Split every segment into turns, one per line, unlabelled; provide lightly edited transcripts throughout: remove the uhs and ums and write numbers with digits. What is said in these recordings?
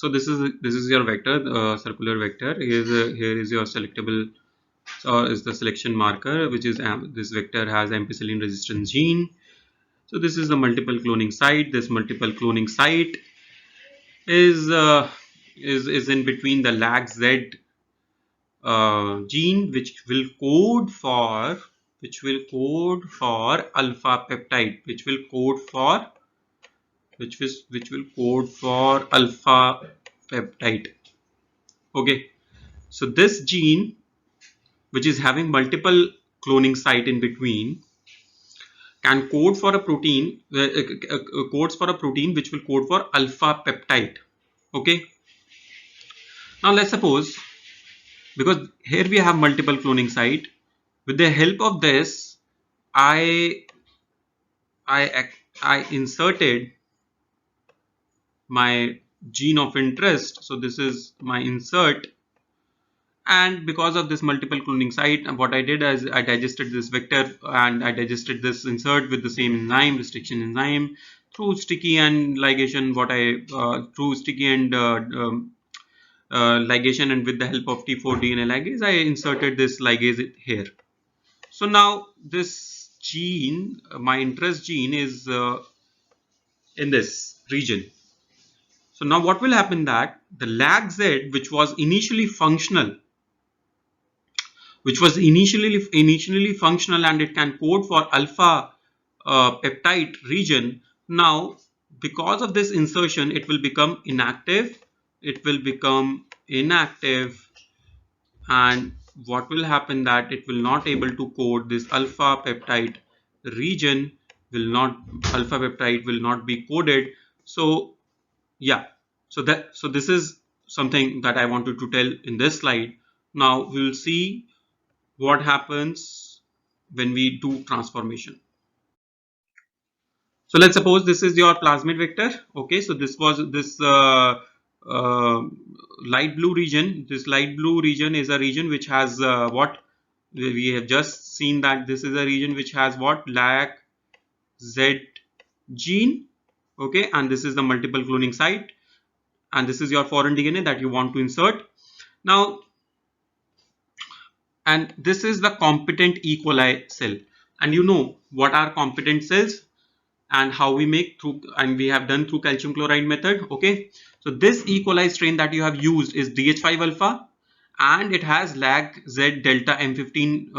So this is your vector, circular vector. Here is your selectable, is the selection marker, which is this vector has ampicillin resistance gene. So this is the multiple cloning site. This multiple cloning site is in between the LAG-Z gene, which will code for alpha peptide, which will code for alpha peptide. Okay, so this gene, which is having multiple cloning site in between, can code for a protein, codes for a protein which will code for alpha peptide. Okay, now let's suppose, because here we have multiple cloning site, with the help of this I inserted my gene of interest. So this is my insert, and because of this multiple cloning site, what I did is I digested this vector and I digested this insert with the same enzyme, restriction enzyme, through sticky and ligation. Through sticky and ligation, and with the help of T4 DNA ligase, I inserted this ligase here. So now this gene, my interest gene, is in this region. So now what will happen, that the LAG-Z, which was initially functional, and it can code for alpha peptide region, now because of this insertion it will become inactive. And what will happen, that it will not able to code this alpha peptide region, alpha peptide will not be coded. So yeah, so this is something that I wanted to tell in this slide. Now we will see what happens when we do transformation. So let's suppose this is your plasmid vector. Okay, so this was this light blue region. This light blue region is a region which has what we have just seen, that this is a region which has what, LAG-Z gene. Okay, and this is the multiple cloning site, and this is your foreign DNA that you want to insert now. And this is the competent E. coli cell, and you know what are competent cells and how we make through, and we have done through calcium chloride method. Okay, so this E. coli strain that you have used is DH5 alpha, and it has LAG-Z delta M15.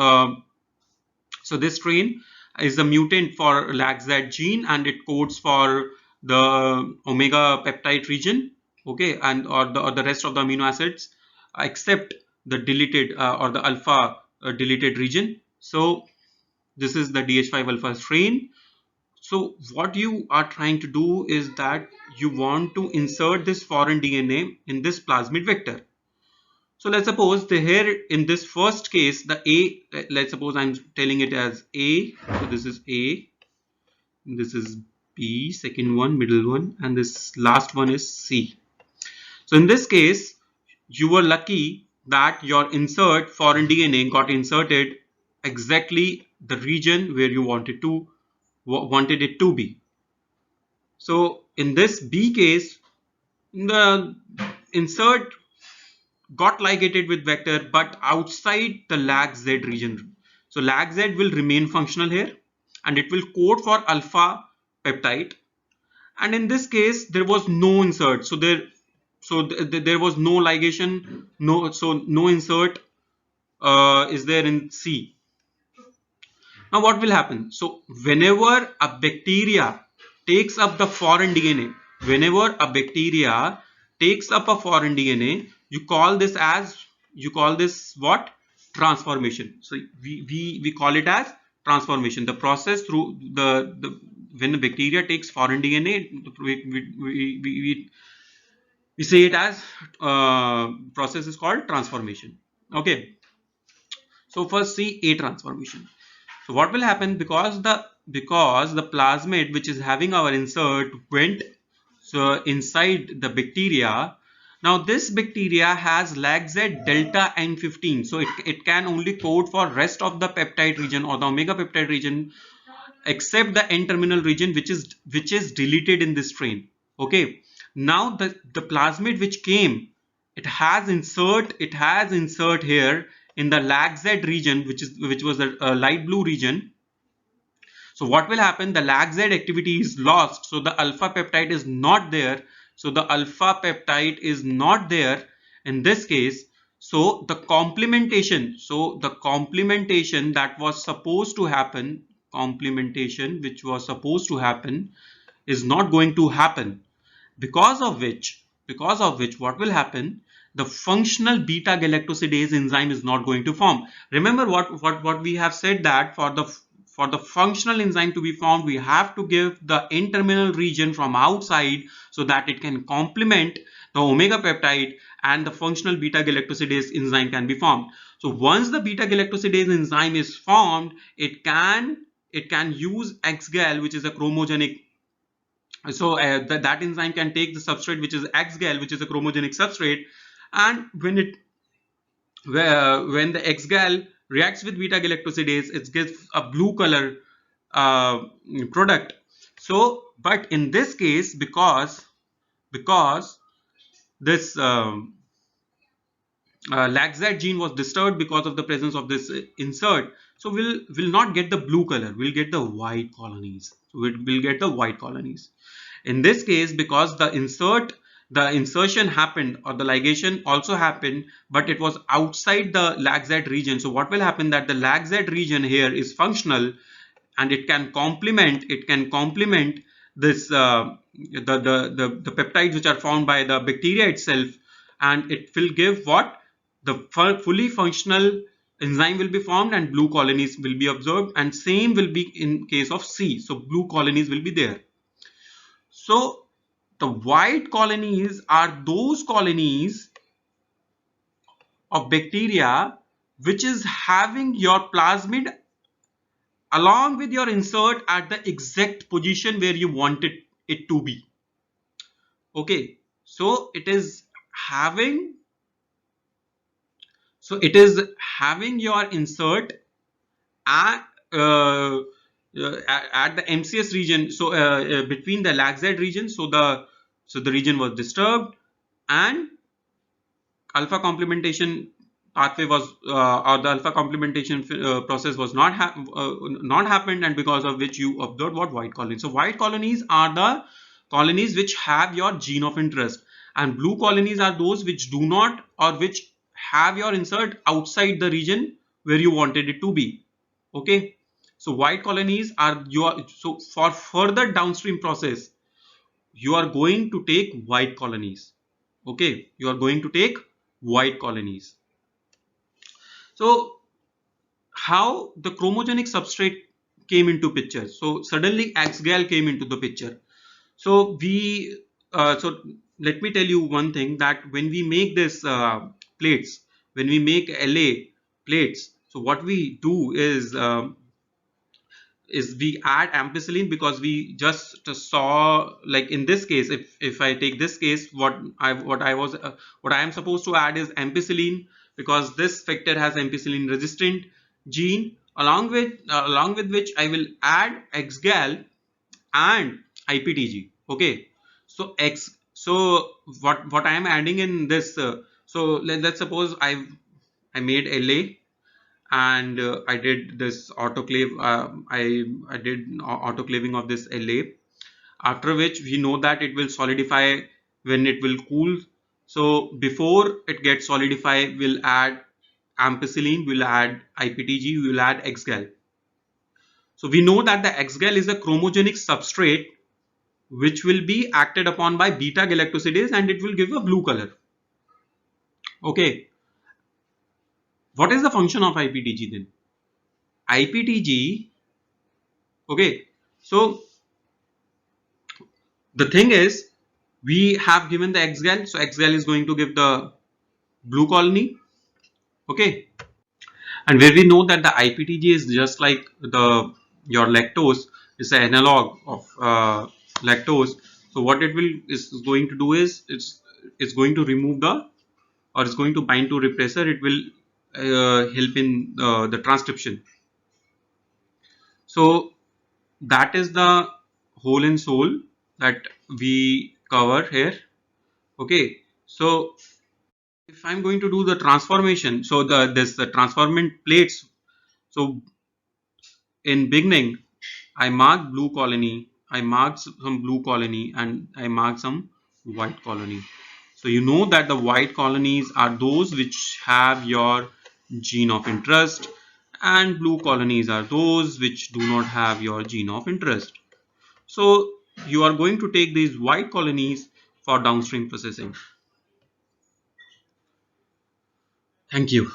So this strain is a mutant for LAG-Z gene, and it codes for the omega peptide region. Okay, and or the rest of the amino acids except the deleted or the alpha deleted region. So this is the DH5 alpha strain. So what you are trying to do is that you want to insert this foreign DNA in this plasmid vector. So let's suppose here in this first case, the A, let's suppose I'm telling it as A. So this is A, this is B, second one, middle one, and this last one is C. So in this case, you were lucky that your insert foreign DNA got inserted exactly the region where you wanted it to be. So in this B case, the insert got ligated with vector but outside the LAG-Z region. So LAG-Z will remain functional here, and it will code for alpha peptide. And in this case there was no insert, so there was no ligation, no insert is there in C. Now what will happen? So whenever a bacteria takes up the foreign DNA, you call this what? Transformation. So we call it as transformation. The process through when the bacteria takes foreign DNA, we say it as process is called transformation. Okay, so first see A transformation. So what will happen, because the plasmid which is having our insert went inside the bacteria. Now this bacteria has LAG-Z delta M15, so it can only code for rest of the peptide region or the omega peptide region except the N-terminal region which is deleted in this strain. Okay, Now the plasmid which came, it has insert here in the lag Z region, which was the light blue region. So what will happen? The lag Z activity is lost. So the alpha peptide is not there. So the alpha peptide is not there in this case. So the complementation, that was supposed to happen, which was supposed to happen, is not going to happen. Because of which, what will happen? The functional beta galactosidase enzyme is not going to form. Remember what we have said, that for the functional enzyme to be formed, we have to give the N-terminal region from outside so that it can complement the omega peptide and the functional beta galactosidase enzyme can be formed. So once the beta galactosidase enzyme is formed, it can use XGAL, which is a chromogenic. So that enzyme can take the substrate which is XGAL, which is a chromogenic substrate, and when the XGAL reacts with beta galactosidase, it gives a blue color product. So, but in this case, because this LAGZ gene was disturbed because of the presence of this insert, so we'll not get the blue color, we'll get the white colonies. So we'll get the white colonies. In this case, because the insertion happened, or the ligation also happened, but it was outside the LAGZ region. So what will happen, that the LAGZ region here is functional, and it can complement this the peptides which are found by the bacteria itself, and it will give what? The fully functional enzyme will be formed and blue colonies will be observed, and same will be in case of C. So blue colonies will be there. So the white colonies are those colonies of bacteria which is having your plasmid along with your insert at the exact position where you wanted it to be. Okay, so it is having your insert at at the MCS region, so between the LAGZ region. So the region was disturbed, and alpha complementation pathway was or the alpha complementation process was not happened, and because of which you observed what? White colonies. So white colonies are the colonies which have your gene of interest, and blue colonies are those which do not, or which have your insert outside the region where you wanted it to be. Okay, so white colonies are your, so for further downstream process you are going to take white colonies. Okay, you are going to take white colonies. So how the chromogenic substrate came into picture? So suddenly XGAL came into the picture. So so let me tell you one thing, that when we make this plates, when we make LA plates, so what we do is we add ampicillin, because we just saw, like in this case, if I take this case, what I am supposed to add is ampicillin, because this vector has ampicillin resistant gene, along with which I will add XGAL and IPTG. Okay, so what I am adding in this, so let's suppose I made LA, and I did this autoclave. I did autoclaving of this LA, after which we know that it will solidify when it will cool. So before it gets solidify, we'll add ampicillin, we'll add IPTG, we'll add XGAL. So we know that the XGAL is a chromogenic substrate which will be acted upon by beta galactosidase, and it will give a blue color. Okay, what is the function of IPTG then? IPTG, okay, so the thing is, we have given the XGAL, so XGAL is going to give the blue colony. Okay, and where we know that the IPTG is just like your lactose, is an analog of lactose. So what it is going to do is, it's going to remove or it's going to bind to repressor. It will help in the transcription. So that is the whole and soul that we cover here. Okay, so if I'm going to do the transformation, so the transformant plates. So in beginning, I marked blue colony, I marked some blue colony, and I marked some white colony. So you know that the white colonies are those which have your gene of interest, and blue colonies are those which do not have your gene of interest. So you are going to take these white colonies for downstream processing. Thank you.